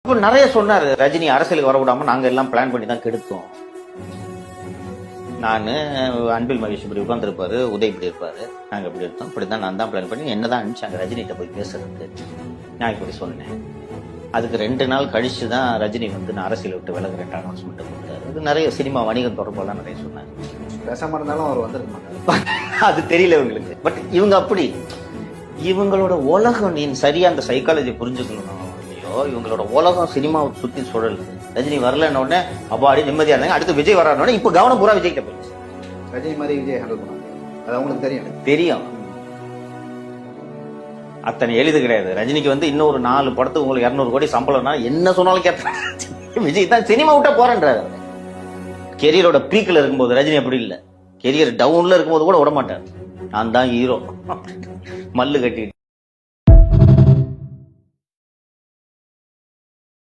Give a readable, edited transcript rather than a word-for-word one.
இப்போ நிறைய சொன்னாரு, ரஜினி அரசியலுக்கு வரவிடாம நாங்க எல்லாம் பிளான் பண்ணி தான் கெடுத்தோம். நானு அன்பில் மகேஷ் இப்படி உட்காந்துருப்பாரு, உதய் இப்படி இருப்பாரு, நாங்க இப்படி எடுத்தோம், இப்படிதான் நான் தான் பிளான் பண்ணி என்னதான் அனுப்பிச்சாங்க ரஜினிகிட்ட போய் பேசுறதுக்கு. நான் இப்படி சொன்னேன். அதுக்கு 2 நாள் கழிச்சு தான் ரஜினி வந்து நான் அரசியல் விட்டு விலகுறேன் அனௌன்ஸ்மெண்ட் கொடுத்தாரு. இது நிறைய சினிமா வணிகம் தொடர்பெல்லாம் நிறைய சொன்னாங்க. பேசாம இருந்தாலும் அவர் வந்திருக்க மாட்டாரு. அது தெரியல இவங்களுக்கு. பட் இவங்க அப்படி இவங்களோட உலகம் நீ சரியா அந்த சைக்காலஜி புரிஞ்சுக்கணும். இவங்களோட உலகம் சினிமாவை சுத்தி சுழல். ரஜினி வரலன்னு உடனே அப்பாடி நிம்மதியா இருந்தாங்க. அடுத்து விஜய் வரானோட இப்ப கவனம் பூரா விஜய் கிட்ட போயிடுச்சு. ரஜினி மாதிரி விஜய் ஹேண்டில் பண்ணாங்க. அது அவங்களுக்கு தெரியும். அத்தனை எளிது கிடையாது. ரஜினிக்கு வந்து இன்னொரு 4 படத்துக்கு உங்களுக்கு 200 கோடி சம்பளம்னா என்ன சொன்னாலும் கேட்பாங்க. விஜய் தான் சினிமா விட்டா போறேன்றாரு. கெரியரோட பீக்ல இருக்கும்போது ரஜினி அப்படி இல்லை. கெரியர் டவுன்ல இருக்கும்போது கூட விட மாட்டார். நான் தான் ஹீரோ மல்லு கட்டி